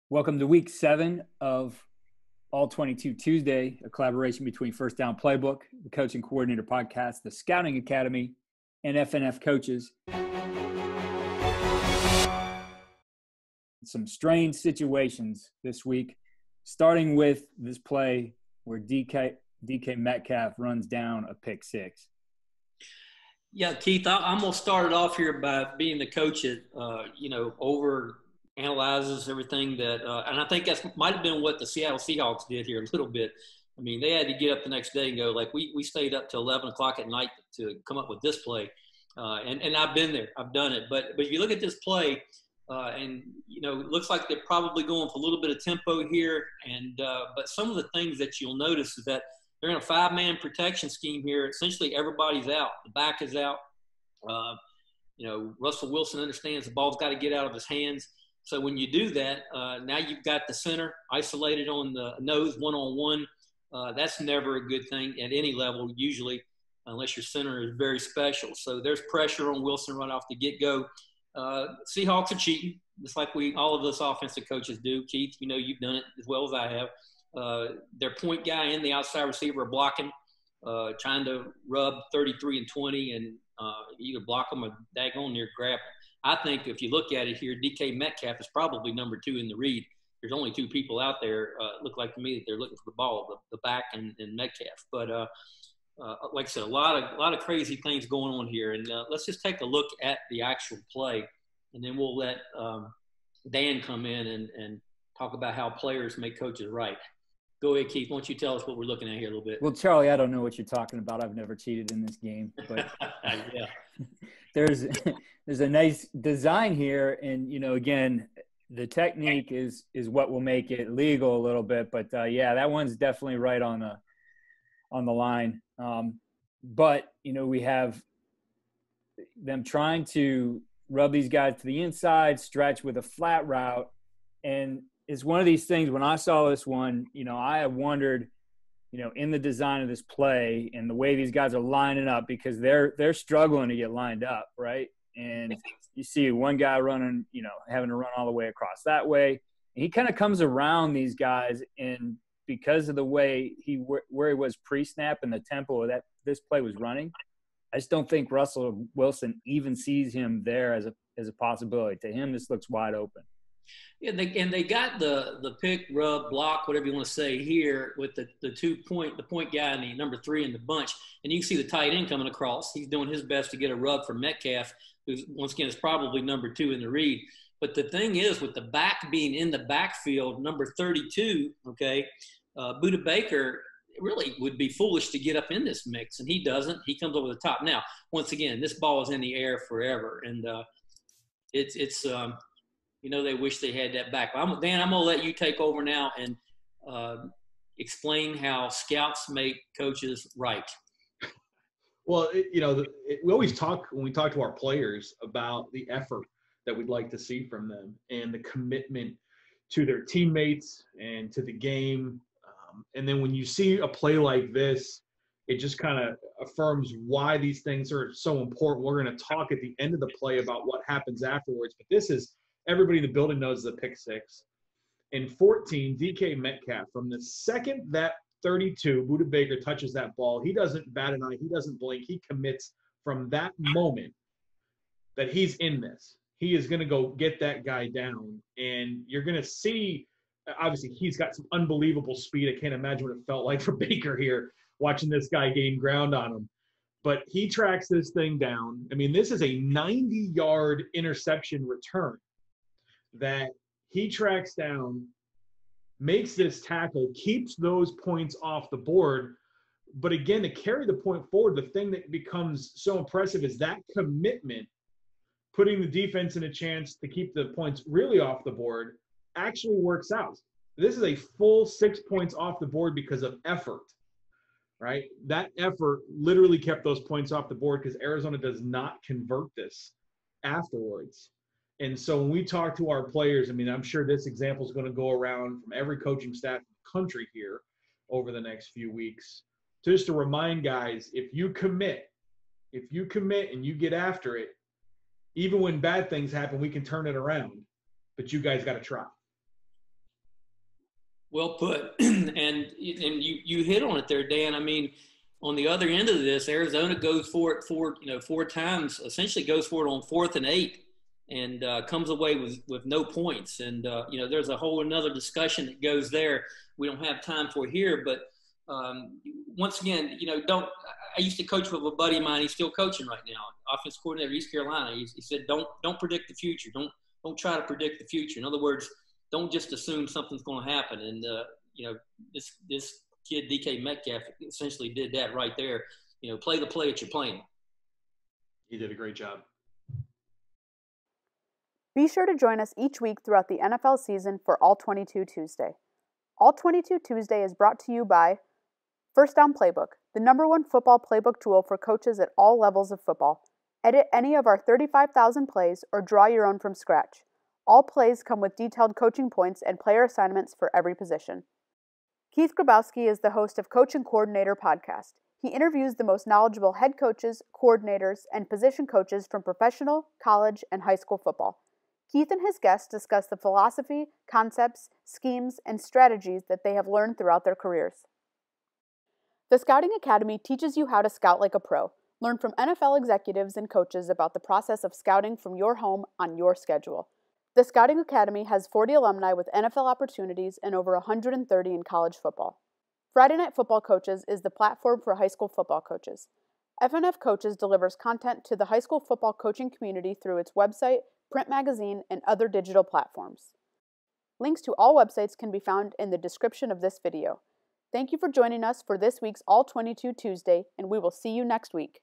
Welcome to week 7 of All 22 Tuesday, a collaboration between FirstDown PlayBook, the Coaching Coordinator Podcast, the Scouting Academy, and FNF Coaches. Some strange situations this week, starting with this play where DK Metcalf runs down a pick six. Yeah, Keith, I'm going to start it off here by being the coach that, over analyzes everything that, and I think that might have been what the Seattle Seahawks did here a little bit. I mean, they had to get up the next day and go, like, we stayed up till 11 o'clock at night to come up with this play. And I've been there. I've done it. But if you look at this play, it looks like they're probably going for a little bit of tempo here. But some of the things that you'll notice is that they're in a 5-man protection scheme here. Essentially, everybody's out. The back is out. Russell Wilson understands the ball's got to get out of his hands. So when you do that, now you've got the center isolated on the nose one-on-one. That's never a good thing at any level, usually, unless your center is very special. So there's pressure on Wilson right off the get-go. Seahawks are cheating, just like all of us offensive coaches do. Keith, you've done it as well as I have. Their point guy and the outside receiver are blocking, trying to rub 33 and 20 and either block them or daggone near grab them. I think if you look at it here, DK Metcalf is probably number 2 in the read. There's only 2 people out there, look like to me, that they're looking for the ball, the back and Metcalf. But like I said, a lot of crazy things going on here. And let's just take a look at the actual play, and then we'll let Dan come in and talk about how players make coaches right. Go ahead, Keith. Why don't you tell us what we're looking at here a little bit? Well, Charlie, I don't know what you're talking about. I've never cheated in this game. But yeah. There's a nice design here. And, again, the technique is what will make it legal a little bit. But, that one's definitely right on the line. But, we have them trying to rub these guys to the inside, stretch with a flat route. And it's one of these things, when I saw this one, I have wondered, in the design of this play and the way these guys are lining up, because they're struggling to get lined up, right? And you see one guy running, having to run all the way across that way. And he kind of comes around these guys, and because of the way where he was pre-snap and the tempo that this play was running, I just don't think Russell Wilson even sees him there as a possibility. To him, this looks wide open. Yeah, they got the pick, rub, block, whatever you want to say here with the point guy and the number 3 in the bunch. And you can see the tight end coming across. He's doing his best to get a rub from Metcalf, who's, once again, is probably number 2 in the read. But the thing is, with the back being in the backfield, number 32, Buda Baker really would be foolish to get up in this mix, and he doesn't. He comes over the top. Now, once again, this ball is in the air forever, and they wish they had that back. Dan, I'm going to let you take over now and explain how scouts make coaches right. Well, we always talk, when we talk to our players, about the effort that we'd like to see from them and the commitment to their teammates and to the game. And then when you see a play like this, it just kind of affirms why these things are so important. We're going to talk at the end of the play about what happens afterwards, but this is – everybody in the building knows the pick six. In 14, DK Metcalf, from the second that 32, Buda Baker touches that ball, he doesn't bat an eye, he doesn't blink, he commits from that moment that he's in this. He is going to go get that guy down, and you're going to see, obviously, he's got some unbelievable speed. I can't imagine what it felt like for Baker here, watching this guy gain ground on him. But he tracks this thing down. I mean, this is a 90-yard interception return that he tracks down, makes this tackle, keeps those points off the board. But again, to carry the point forward, the thing that becomes so impressive is that commitment, putting the defense in a chance to keep the points really off the board, actually works out. This is a full 6 points off the board because of effort, right? That effort literally kept those points off the board because Arizona does not convert this afterwards. And so when we talk to our players, I mean, I'm sure this example is going to go around from every coaching staff in the country here over the next few weeks. Just to remind guys, if you commit and you get after it, even when bad things happen, we can turn it around. But you guys got to try. Well put. and you hit on it there, Dan. I mean, on the other end of this, Arizona goes for it four times, essentially goes for it on 4th and 8, and comes away with no points. And there's a whole another discussion that goes there. We don't have time for here, but once again, don't. I used to coach with a buddy of mine. He's still coaching right now, offense coordinator, East Carolina. He said, don't predict the future. Don't try to predict the future. In other words, don't just assume something's going to happen. And this kid DK Metcalf essentially did that right there. Play the play that you're playing. He did a great job. Be sure to join us each week throughout the NFL season for All 22 Tuesday. All 22 Tuesday is brought to you by FirstDown PlayBook, the #1 football playbook tool for coaches at all levels of football. Edit any of our 35,000 plays or draw your own from scratch. All plays come with detailed coaching points and player assignments for every position. Keith Grabowski is the host of Coach and Coordinator podcast. He interviews the most knowledgeable head coaches, coordinators, and position coaches from professional, college, and high school football. Keith and his guests discuss the philosophy, concepts, schemes, and strategies that they have learned throughout their careers. The Scouting Academy teaches you how to scout like a pro. Learn from NFL executives and coaches about the process of scouting from your home on your schedule. The Scouting Academy has 40 alumni with NFL opportunities and over 130 in college football. Friday Night Football Coaches is the platform for high school football coaches. FNF Coaches delivers content to the high school football coaching community through its website, print magazine, and other digital platforms. Links to all websites can be found in the description of this video. Thank you for joining us for this week's All 22 Tuesday, and we will see you next week.